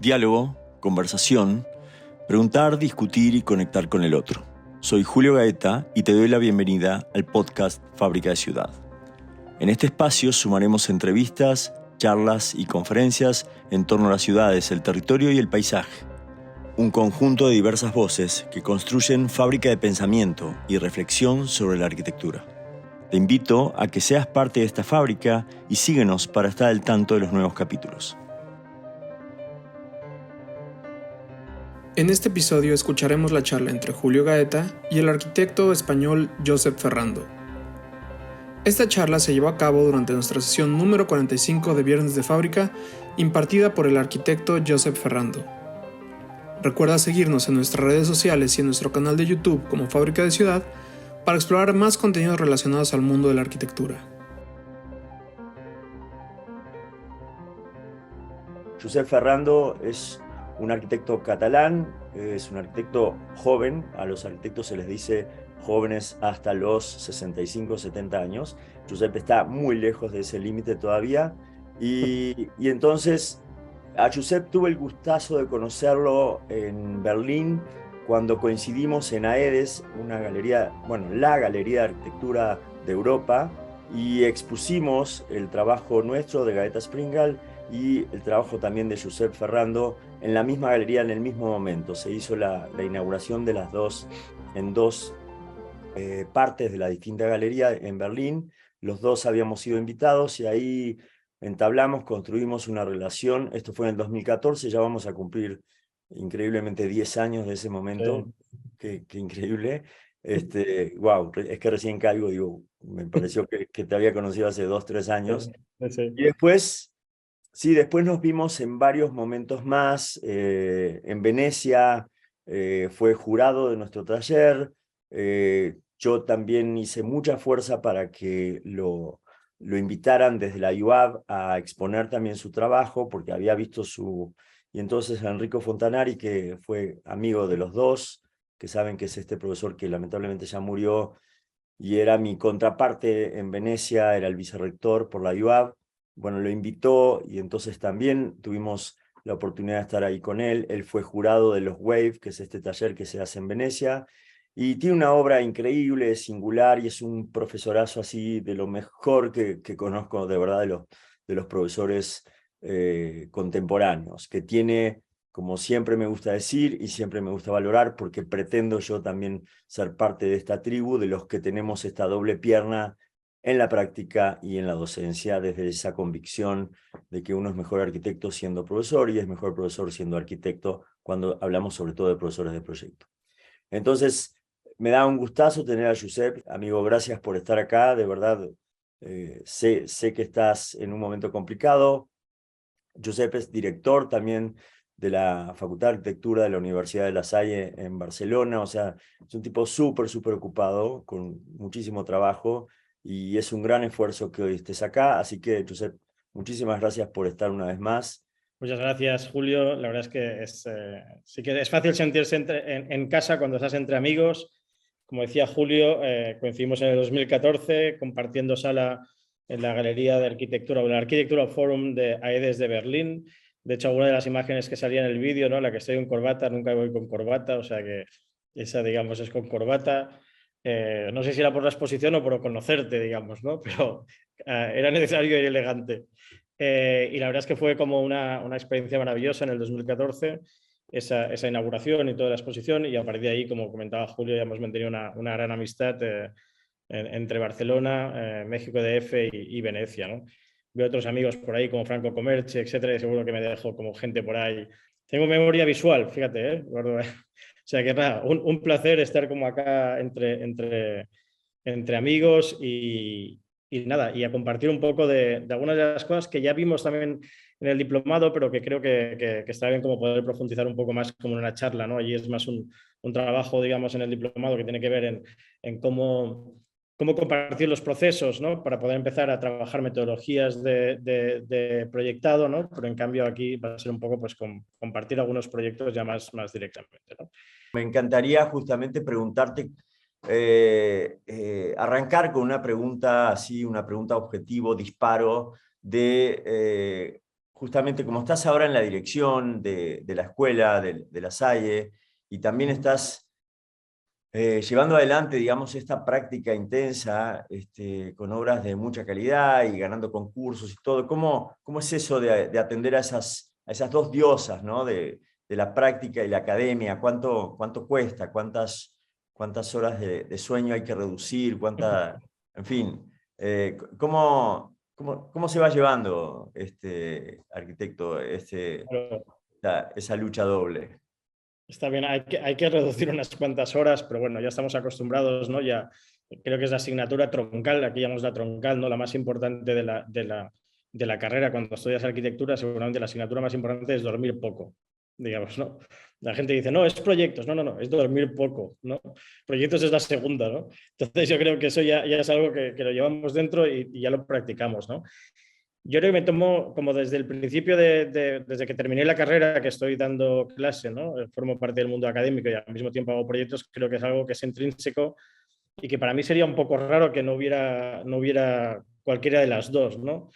Diálogo, conversación, preguntar, discutir y conectar con el otro. Soy Julio Gaeta y te doy la bienvenida al podcast Fábrica de Ciudad. En este espacio sumaremos entrevistas, charlas y conferencias en torno a las ciudades, el territorio y el paisaje. Un conjunto de diversas voces que construyen fábrica de pensamiento y reflexión sobre la arquitectura. Te invito a que seas parte de esta fábrica y síguenos para estar al tanto de los nuevos capítulos. En este episodio escucharemos la charla entre Julio Gaeta y el arquitecto español Josep Ferrando. Esta charla se llevó a cabo durante nuestra sesión número 45 de Viernes de Fábrica, impartida por el arquitecto Josep Ferrando. Recuerda seguirnos en nuestras redes sociales y en nuestro canal de YouTube como Fábrica de Ciudad para explorar más contenidos relacionados al mundo de la arquitectura. Josep Ferrando es un arquitecto catalán, es un arquitecto joven, a los arquitectos se les dice jóvenes hasta los 65, 70 años. Josep está muy lejos de ese límite todavía y entonces a Josep tuve el gustazo de conocerlo en Berlín cuando coincidimos en AEDES, una galería, la galería de arquitectura de Europa, y expusimos el trabajo nuestro de Gaeta Springal y el trabajo también de Josep Ferrando en la misma galería en el mismo momento. Se hizo la inauguración de las dos en dos partes de la distinta galería en Berlín. Los dos habíamos sido invitados y ahí entablamos, construimos una relación. Esto fue en el 2014, ya vamos a cumplir increíblemente 10 años de ese momento. Sí. Qué increíble. Wow, es que recién caigo, digo, me pareció que te había conocido hace 2, 3 años. Sí. Y después, sí, después nos vimos en varios momentos más. En Venecia fue jurado de nuestro taller. Yo también hice mucha fuerza para que lo invitaran desde la UAB a exponer también su trabajo, porque había visto su... Y entonces Enrico Fontanari, que fue amigo de los dos, que saben que es este profesor que lamentablemente ya murió, y era mi contraparte en Venecia, era el vicerrector por la UAB, lo invitó y entonces también tuvimos la oportunidad de estar ahí con él. Él fue jurado de los WAVE, que es este taller que se hace en Venecia, y tiene una obra increíble, singular, y es un profesorazo así de lo mejor que conozco de verdad de los profesores contemporáneos, que tiene, como siempre me gusta decir y siempre me gusta valorar, porque pretendo yo también ser parte de esta tribu, de los que tenemos esta doble pierna en la práctica y en la docencia, desde esa convicción de que uno es mejor arquitecto siendo profesor y es mejor profesor siendo arquitecto, cuando hablamos sobre todo de profesores de proyecto. Entonces, me da un gustazo tener a Josep. Amigo, gracias por estar acá, de verdad. Sé que estás en un momento complicado. Josep es director también de la Facultad de Arquitectura de la Universidad de La Salle en Barcelona, o sea, es un tipo súper ocupado, con muchísimo trabajo, y es un gran esfuerzo que hoy estés acá, así que, Josep, muchísimas gracias por estar una vez más. Muchas gracias, Julio. La verdad es que sí que es fácil sentirse en casa cuando estás entre amigos. Como decía Julio, coincidimos en el 2014 compartiendo sala en la Galería de Arquitectura o el Architectural Forum de AEDES de Berlín. De hecho, alguna de las imágenes que salía en el vídeo, ¿no? La que estoy en corbata, nunca voy con corbata, o sea que esa, digamos, es con corbata. No sé si era por la exposición o por conocerte, digamos, ¿no? Pero era necesario ir elegante. Y la verdad es que fue como una experiencia maravillosa en el 2014, esa inauguración y toda la exposición, y a partir de ahí, como comentaba Julio, ya hemos mantenido una gran amistad entre Barcelona, México DF y Venecia, ¿no? Veo otros amigos por ahí como Franco Comerche, etcétera, y seguro que me dejo como gente por ahí. Tengo memoria visual, fíjate, ¿eh? O sea que nada, un placer estar como acá entre amigos y nada, y a compartir un poco de algunas de las cosas que ya vimos también en el diplomado, pero que creo que está bien como poder profundizar un poco más como en una charla, ¿no? Allí es más un trabajo, digamos, en el diplomado que tiene que ver en cómo compartir los procesos, ¿no? Para poder empezar a trabajar metodologías de proyectado, ¿no? Pero en cambio aquí va a ser un poco pues compartir algunos proyectos ya más directamente, ¿no? Me encantaría justamente preguntarte, arrancar con una pregunta así, una pregunta objetivo, disparo, de justamente como estás ahora en la dirección de la escuela, de la Salle, y también estás llevando adelante, digamos, esta práctica intensa, con obras de mucha calidad y ganando concursos y todo. ¿Cómo es eso de atender a esas dos diosas, ¿no? De la práctica y la academia? ¿Cuánto cuesta? ¿Cuántas horas de sueño hay que reducir? En fin, ¿cómo se va llevando, arquitecto, esa lucha doble? Está bien, hay que reducir unas cuantas horas, pero bueno, ya estamos acostumbrados, ¿no? Ya creo que es la asignatura troncal, aquí llamamos la troncal, ¿no? La más importante de la carrera cuando estudias arquitectura, seguramente la asignatura más importante es dormir poco, digamos, ¿no? La gente dice, no, es proyectos, no, es dormir poco, ¿no? Proyectos es la segunda, ¿no? Entonces yo creo que eso ya es algo que lo llevamos dentro y ya lo practicamos, ¿no? Yo creo que me tomo como desde el principio, desde que terminé la carrera, que estoy dando clase, ¿no? Formo parte del mundo académico y al mismo tiempo hago proyectos, creo que es algo que es intrínseco y que para mí sería un poco raro que no hubiera cualquiera de las dos, ¿no?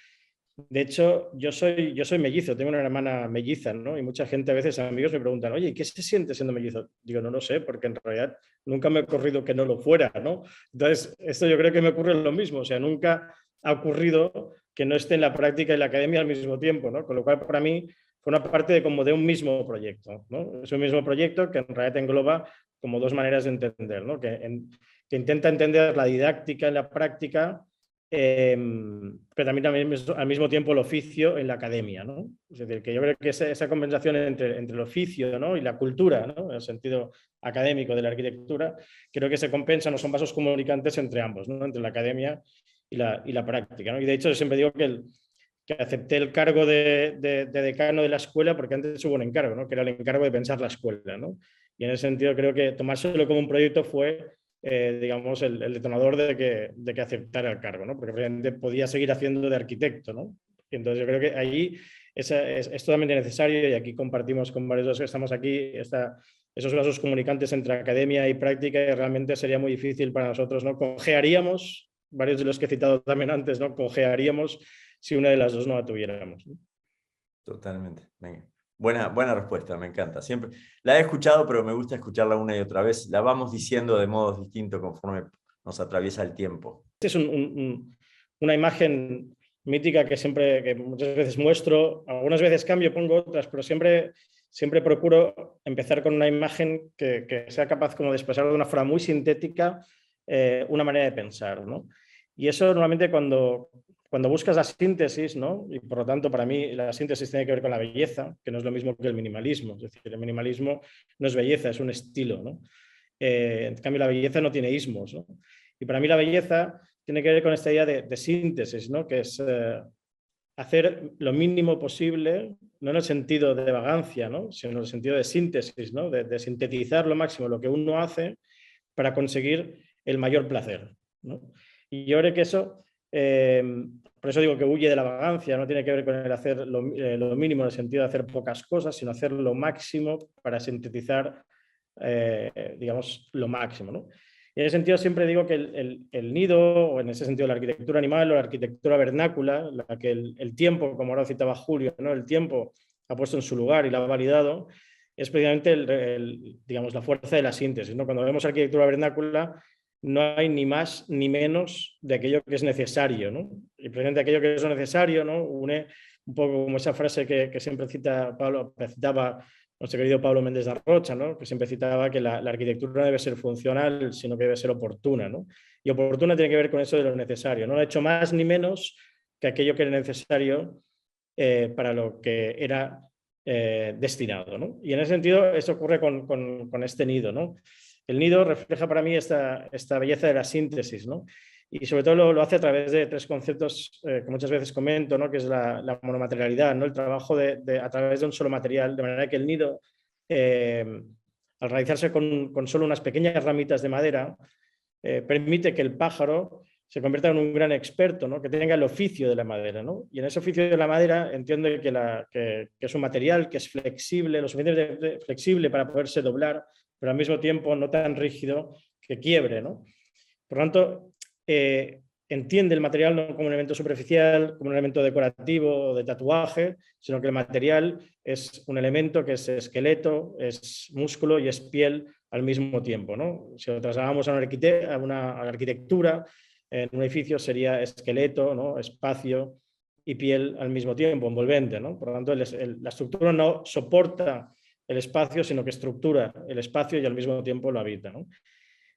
De hecho, yo soy mellizo, tengo una hermana melliza, ¿no? Y mucha gente, a veces amigos me preguntan, oye, ¿qué se siente siendo mellizo? Digo, no lo sé, porque en realidad nunca me ha ocurrido que no lo fuera, ¿no? Entonces, esto yo creo que me ocurre lo mismo, o sea, nunca ha ocurrido que no esté en la práctica y la academia al mismo tiempo, ¿no? Con lo cual, para mí, fue una parte como de un mismo proyecto, ¿no? Es un mismo proyecto que en realidad engloba como dos maneras de entender, ¿no? Que intenta entender la didáctica en la práctica, pero también al mismo tiempo el oficio en la academia, ¿no? Es decir, que yo creo que esa compensación entre el oficio, ¿no? Y la cultura, ¿no? En el sentido académico de la arquitectura, creo que se compensa, no son vasos comunicantes entre ambos, ¿no? Entre la academia y la práctica, ¿no? Y de hecho yo siempre digo que acepté el cargo de decano de la escuela porque antes hubo un encargo, ¿no? Que era el encargo de pensar la escuela, ¿no? Y en ese sentido creo que tomárselo como un proyecto fue, digamos, el detonador de que aceptara el cargo, ¿no? Porque realmente podía seguir haciendo de arquitecto, ¿no? Y entonces yo creo que allí es totalmente necesario, y aquí compartimos con varios de los que estamos aquí esos vasos comunicantes entre academia y práctica, y realmente sería muy difícil para nosotros, ¿no? Cojearíamos, varios de los que he citado también antes, ¿no? Cojearíamos si una de las dos no la tuviéramos, ¿no? Totalmente. Venga. Buena respuesta, me encanta. Siempre la he escuchado, pero me gusta escucharla una y otra vez. La vamos diciendo de modos distintos conforme nos atraviesa el tiempo. Es una imagen mítica que muchas veces muestro, algunas veces cambio, pongo otras, pero siempre procuro empezar con una imagen que sea capaz como de expresar de una forma muy sintética una manera de pensar, ¿no? Y eso normalmente cuando buscas la síntesis, ¿no? Y por lo tanto para mí la síntesis tiene que ver con la belleza, que no es lo mismo que el minimalismo. Es decir, el minimalismo no es belleza, es un estilo, ¿no? En cambio la belleza no tiene ismos, ¿no? Y para mí la belleza tiene que ver con esta idea de síntesis, ¿no? Que es hacer lo mínimo posible, no en el sentido de vagancia, ¿no? Sino en el sentido de síntesis, ¿no? De sintetizar lo máximo lo que uno hace para conseguir el mayor placer, ¿no? Y yo creo que eso, por eso digo que huye de la vagancia, no tiene que ver con el hacer lo mínimo en el sentido de hacer pocas cosas, sino hacer lo máximo para sintetizar, digamos, lo máximo, ¿no? Y en ese sentido siempre digo que el nido, o en ese sentido la arquitectura animal o la arquitectura vernácula, la que el tiempo, como ahora citaba Julio, ¿no? El tiempo ha puesto en su lugar y la ha validado, es precisamente digamos, la fuerza de la síntesis, ¿no? Cuando vemos arquitectura vernácula no hay ni más ni menos de aquello que es necesario, ¿no? Y precisamente aquello que es necesario, ¿no? Une un poco como esa frase que siempre citaba nuestro querido Pablo Méndez de Rocha, ¿no? Que siempre citaba que la arquitectura no debe ser funcional, sino que debe ser oportuna, ¿no? Y oportuna tiene que ver con eso de lo necesario. No ha hecho más ni menos que aquello que era necesario para lo que era destinado, ¿no? Y en ese sentido, eso ocurre con este nido, ¿no? El nido refleja para mí esta belleza de la síntesis, ¿no? Y sobre todo lo hace a través de tres conceptos que muchas veces comento, ¿no? Que es la monomaterialidad, ¿no? El trabajo a través de un solo material, de manera que el nido, al realizarse con solo unas pequeñas ramitas de madera, permite que el pájaro se convierta en un gran experto, ¿no? Que tenga el oficio de la madera, ¿no? Y en ese oficio de la madera entiende que es un material que es flexible, lo suficientemente flexible para poderse doblar, pero al mismo tiempo no tan rígido que quiebre, ¿no? Por lo tanto, en entiende el material no como un elemento superficial, como un elemento decorativo o de tatuaje, sino que el material es un elemento que es esqueleto, es músculo y es piel al mismo tiempo, ¿no? Si lo trasladamos a una arquitectura, en un edificio sería esqueleto, ¿no? Espacio y piel al mismo tiempo, envolvente, ¿no? Por lo tanto, la estructura no soporta el espacio, sino que estructura el espacio y al mismo tiempo lo habita, ¿no?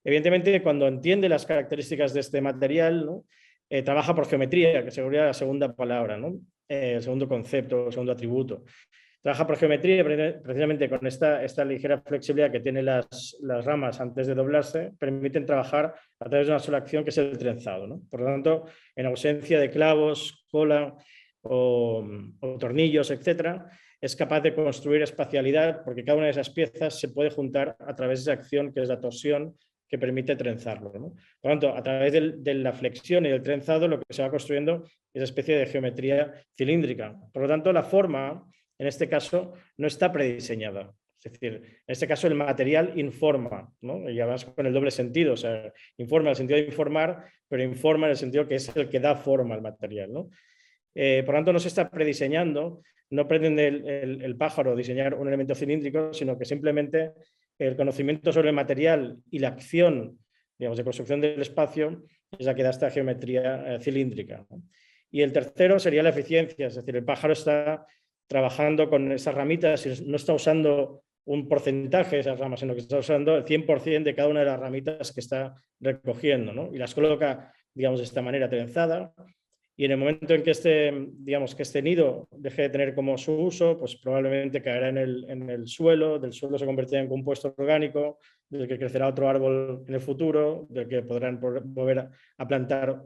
Evidentemente, cuando entiende las características de este material, ¿no? Trabaja por geometría, que sería la segunda palabra, ¿no? El segundo concepto, el segundo atributo. Trabaja por geometría precisamente con esta ligera flexibilidad que tienen las ramas antes de doblarse, permiten trabajar a través de una sola acción que es el trenzado, ¿no? Por lo tanto, en ausencia de clavos, cola o tornillos, etcétera, es capaz de construir espacialidad porque cada una de esas piezas se puede juntar a través de esa acción que es la torsión que permite trenzarlo, ¿no? Por lo tanto, a través de la flexión y del trenzado lo que se va construyendo es una especie de geometría cilíndrica. Por lo tanto, la forma, en este caso, no está prediseñada. Es decir, en este caso el material informa, ¿no? Y además con el doble sentido, o sea, informa en el sentido de informar, pero informa en el sentido que es el que da forma al material, ¿no? Por lo tanto, no se está prediseñando, no pretende el pájaro diseñar un elemento cilíndrico, sino que simplemente el conocimiento sobre el material y la acción, digamos, de construcción del espacio es la que da esta geometría cilíndrica, ¿no? Y el tercero sería la eficiencia, es decir, el pájaro está trabajando con esas ramitas y no está usando un porcentaje de esas ramas, sino que está usando el 100% de cada una de las ramitas que está recogiendo, ¿no? Y las coloca, digamos, de esta manera trenzada. Y en el momento en que digamos, que este nido deje de tener como su uso, pues probablemente caerá en el suelo, del suelo se convertirá en compuesto orgánico, del que crecerá otro árbol en el futuro, del que podrán volver a plantar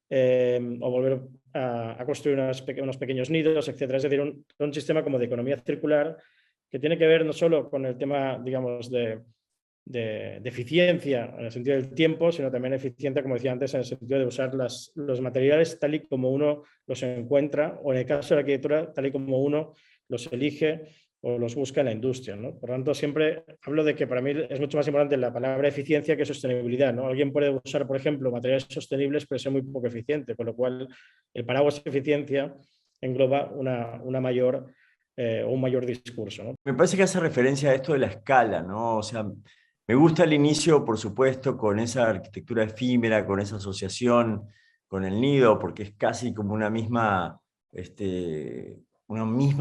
o volver a construir unos pequeños nidos, etc. Es decir, un sistema como de economía circular que tiene que ver no solo con el tema, digamos, de eficiencia en el sentido del tiempo, sino también eficiencia, como decía antes, en el sentido de usar los materiales tal y como uno los encuentra, o en el caso de la arquitectura, tal y como uno los elige o los busca en la industria, ¿no? Por lo tanto, siempre hablo de que para mí es mucho más importante la palabra eficiencia que sostenibilidad, ¿no? Alguien puede usar, por ejemplo, materiales sostenibles, pero ser muy poco eficiente, con lo cual el paraguas de eficiencia engloba una mayor un mayor discurso, ¿no? Me parece que hace referencia a esto de la escala, ¿no? O sea, me gusta el inicio, por supuesto, con esa arquitectura efímera, con esa asociación con el nido, porque es casi como una misma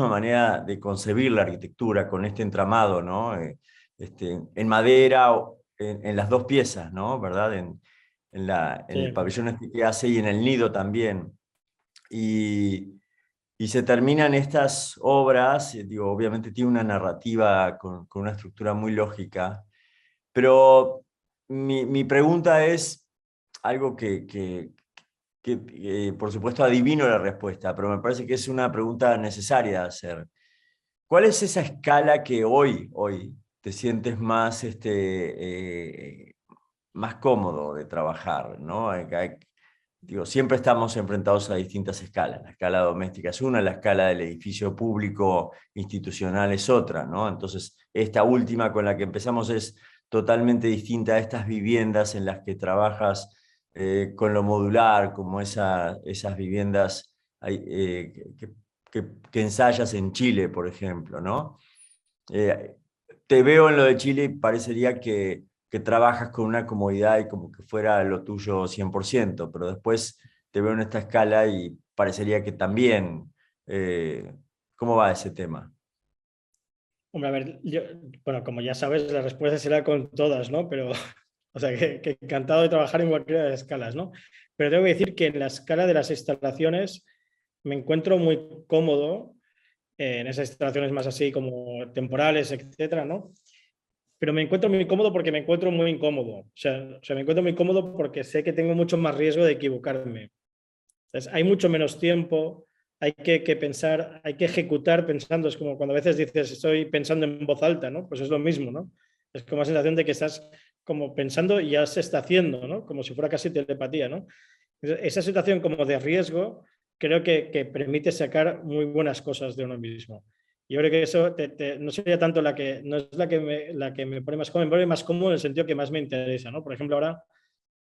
manera de concebir la arquitectura, con este entramado, ¿no? En madera, en las dos piezas, ¿no? ¿Verdad? En el pabellón que hace y en el nido también. Y se terminan estas obras, digo, obviamente tiene una narrativa con una estructura muy lógica, pero mi pregunta es algo que por supuesto adivino la respuesta, pero me parece que es una pregunta necesaria de hacer. ¿Cuál es esa escala que hoy te sientes más, más cómodo de trabajar, ¿no? Digo, siempre estamos enfrentados a distintas escalas. La escala doméstica es una, la escala del edificio público institucional es otra, ¿no? Entonces, esta última con la que empezamos es totalmente distinta a estas viviendas en las que trabajas con lo modular, como esas viviendas que ensayas en Chile, por ejemplo, ¿no? Te veo en lo de Chile y parecería que trabajas con una comodidad y como que fuera lo tuyo 100%, pero después te veo en esta escala y parecería que también. ¿Cómo va ese tema? Hombre, a ver, bueno, como ya sabes, la respuesta será con todas, ¿no? Pero, o sea, que encantado de trabajar en cualquiera de las escalas, ¿no? Pero tengo que decir que en la escala de las instalaciones me encuentro muy cómodo en esas instalaciones más así como temporales, etcétera, ¿no? Pero me encuentro muy cómodo porque me encuentro muy incómodo. O sea, me encuentro muy cómodo porque sé que tengo mucho más riesgo de equivocarme. Entonces, hay mucho menos tiempo, hay que pensar, hay que ejecutar pensando. Es como cuando a veces dices, estoy pensando en voz alta, ¿no? Pues es lo mismo, ¿no? Es como la sensación de que estás como pensando y ya se está haciendo, ¿no? Como si fuera casi telepatía, ¿no? Esa situación como de riesgo creo que permite sacar muy buenas cosas de uno mismo. Yo creo que eso no sería tanto no es la que me pone más cómodo, me pone más cómodo en el sentido que más me interesa, ¿no? Por ejemplo, ahora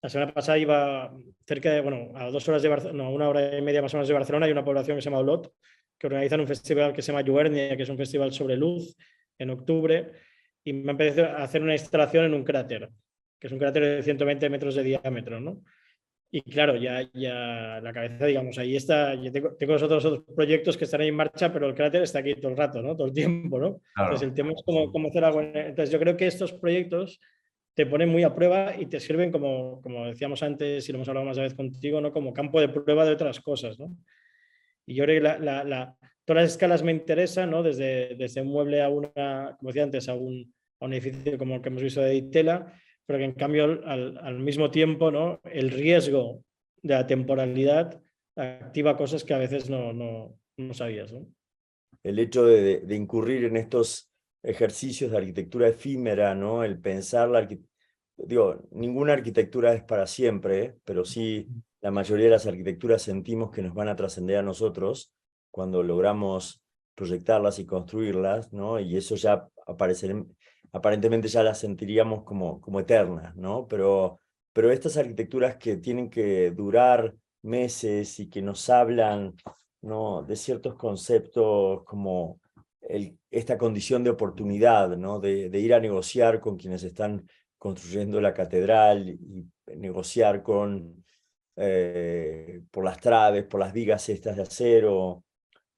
La semana pasada iba cerca de, bueno, a 2 horas de Barcelona, no, 1 hora y media más o menos de Barcelona, hay una población que se llama Olot, que organizan un festival que se llama Lluernia, que es un festival sobre luz, en octubre, y me empecé a hacer una instalación en un cráter, que es un cráter de 120 metros de diámetro, ¿no? Y claro, ya la cabeza, digamos, ahí está. Yo tengo los otros proyectos que están ahí en marcha, pero el cráter está aquí todo el rato, ¿no? Todo el tiempo, ¿no? Entonces, el tema es cómo hacer algo. Entonces, yo creo que estos proyectos te ponen muy a prueba y te sirven como decíamos antes, y lo hemos hablado más de vez contigo, ¿no? Como campo de prueba de otras cosas, ¿no? Y yo creo que todas las escalas me interesan, ¿no? Desde un mueble a una, como decía antes, a un edificio como el que hemos visto de Ditela, pero que en cambio al mismo tiempo, ¿no? El riesgo de la temporalidad activa cosas que a veces no sabías, ¿no? El hecho de incurrir en estos ejercicios de arquitectura efímera, ¿no? El pensar digo, ninguna arquitectura es para siempre, ¿eh? Pero sí la mayoría de las arquitecturas sentimos que nos van a trascender a nosotros cuando logramos proyectarlas y construirlas, ¿no? Y eso ya aparentemente ya las sentiríamos como eternas, ¿no? Pero estas arquitecturas que tienen que durar meses y que nos hablan, ¿no? De ciertos conceptos como esta condición de oportunidad, ¿no? De ir a negociar con quienes están construyendo la catedral y negociar por las traves, por las vigas estas de acero,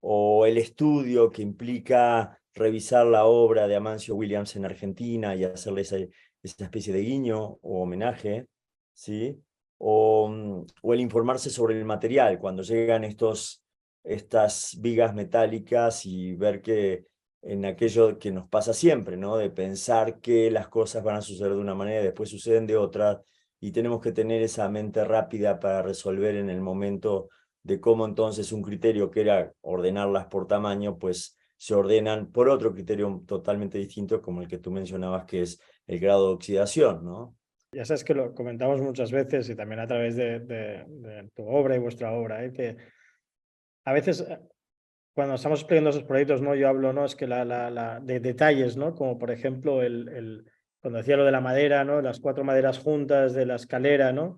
o el estudio que implica revisar la obra de Amancio Williams en Argentina y hacerle esa especie de guiño o homenaje, ¿sí? O el informarse sobre el material, cuando llegan estas vigas metálicas y ver que en aquello que nos pasa siempre, ¿no? De pensar que las cosas van a suceder de una manera y después suceden de otra, y tenemos que tener esa mente rápida para resolver en el momento de cómo entonces un criterio que era ordenarlas por tamaño, pues se ordenan por otro criterio totalmente distinto, como el que tú mencionabas, que es el grado de oxidación, ¿no? Ya sabes que lo comentamos muchas veces y también a través de tu obra y vuestra obra, ¿eh? Que a veces cuando estamos explicando esos proyectos, ¿no? Yo hablo, ¿no? Es que de detalles, ¿no? Como por ejemplo cuando decía lo de la madera, ¿no? Las 4 maderas juntas de la escalera, ¿no?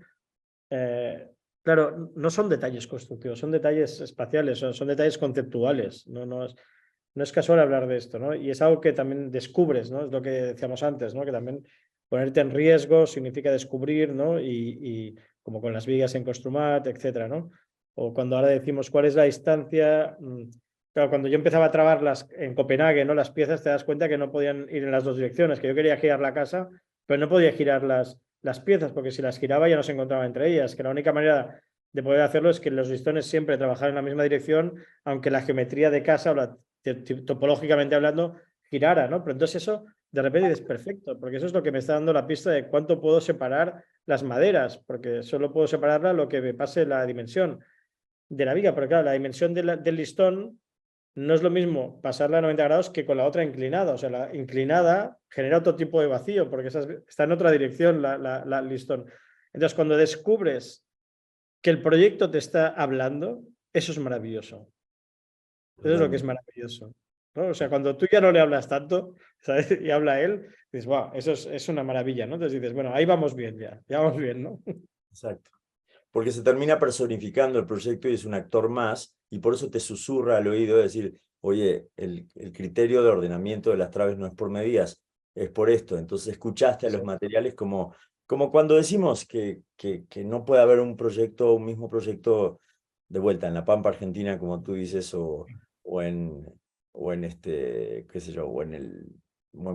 Claro, no son detalles constructivos, son detalles espaciales, son detalles conceptuales. No es casual hablar de esto, ¿no? Y es algo que también descubres, ¿no? Es lo que decíamos antes, ¿no? Que también ponerte en riesgo significa descubrir, ¿no? Y como con las vigas en Construmat, etcétera, ¿no? O cuando ahora decimos cuál es la distancia. Claro, cuando yo empezaba a trabarlas en Copenhague, ¿no? Las piezas, te das cuenta que no podían ir en las dos direcciones, que yo quería girar la casa, pero no podía girar las piezas, porque si las giraba ya no se encontraba entre ellas, que la única manera de poder hacerlo es que los listones siempre trabajaran en la misma dirección, aunque la geometría de casa, o topológicamente hablando, girara, ¿no? Pero entonces eso, de repente es perfecto, porque eso es lo que me está dando la pista de cuánto puedo separar las maderas, porque solo puedo separarla lo que me pase la dimensión de la viga, porque claro, la dimensión del listón no es lo mismo pasarla a 90 grados que con la otra inclinada. O sea, la inclinada genera otro tipo de vacío porque está en otra dirección la listón. Entonces, cuando descubres que el proyecto te está hablando, eso es maravilloso. Eso es lo que es maravilloso, ¿no? O sea, cuando tú ya no le hablas tanto, ¿sabes? Y habla él, dices, wow, eso es una maravilla, ¿no? Entonces dices, bueno, ahí vamos bien ya vamos bien, ¿no? Exacto. Porque se termina personificando el proyecto y es un actor más, y por eso te susurra al oído decir, oye, el criterio de ordenamiento de las traves no es por medidas, es por esto. Entonces escuchaste a los materiales como cuando decimos que no puede haber un mismo proyecto de vuelta en la Pampa Argentina, como tú dices, o en qué sé yo, o en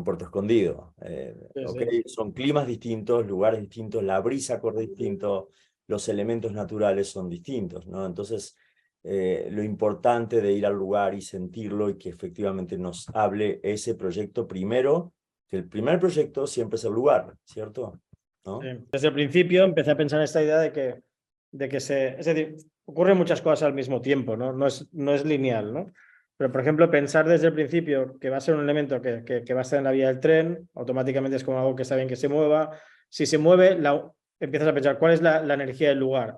Puerto Escondido. Okay. Son climas distintos, lugares distintos, la brisa corre distinto, los elementos naturales son distintos, ¿no? Entonces, lo importante de ir al lugar y sentirlo y que efectivamente nos hable ese proyecto primero, que el primer proyecto siempre es el lugar, ¿cierto? ¿No? Sí. Desde el principio empecé a pensar en esta idea de que es decir, ocurren muchas cosas al mismo tiempo, ¿no? No es lineal, ¿no? Pero, por ejemplo, pensar desde el principio que va a ser un elemento que va a estar en la vía del tren, automáticamente es como algo que está bien que se mueva. Si se mueve, empiezas a pensar cuál es la energía del lugar.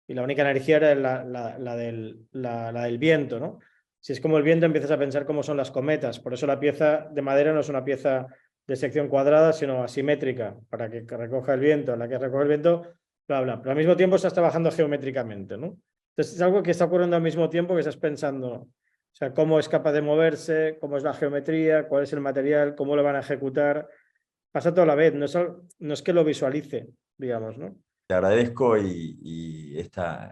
Y la única energía era la del viento, ¿no? Si es como el viento, empiezas a pensar cómo son las cometas. Por eso la pieza de madera no es una pieza de sección cuadrada, sino asimétrica, para que recoja el viento. La que recoge el viento bla, bla, pero al mismo tiempo estás trabajando geométricamente, ¿no? Entonces es algo que está ocurriendo al mismo tiempo que estás pensando, o sea, cómo es capaz de moverse, cómo es la geometría, cuál es el material, cómo lo van a ejecutar. Pasa toda la vez, no es que lo visualice, digamos, ¿no? Te agradezco y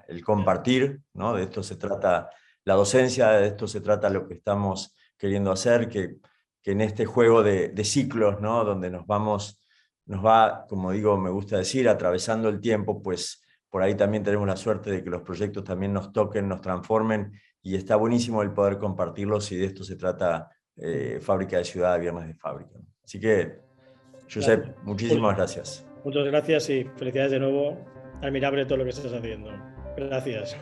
el compartir, ¿no? De esto se trata la docencia, de esto se trata lo que estamos queriendo hacer, que en este juego de ciclos, ¿no? Donde nos va, como digo, me gusta decir, atravesando el tiempo, pues por ahí también tenemos la suerte de que los proyectos también nos toquen, nos transformen, y está buenísimo el poder compartirlos, y de esto se trata Fábrica de Ciudad, Viernes de Fábrica. Así que, Josep, muchísimas gracias. Muchas gracias y felicidades de nuevo. Admirable todo lo que estás haciendo. Gracias.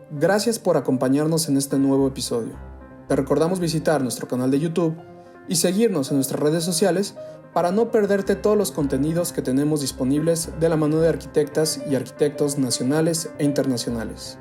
Gracias por acompañarnos en este nuevo episodio. Te recordamos visitar nuestro canal de YouTube y seguirnos en nuestras redes sociales para no perderte todos los contenidos que tenemos disponibles de la mano de arquitectas y arquitectos nacionales e internacionales.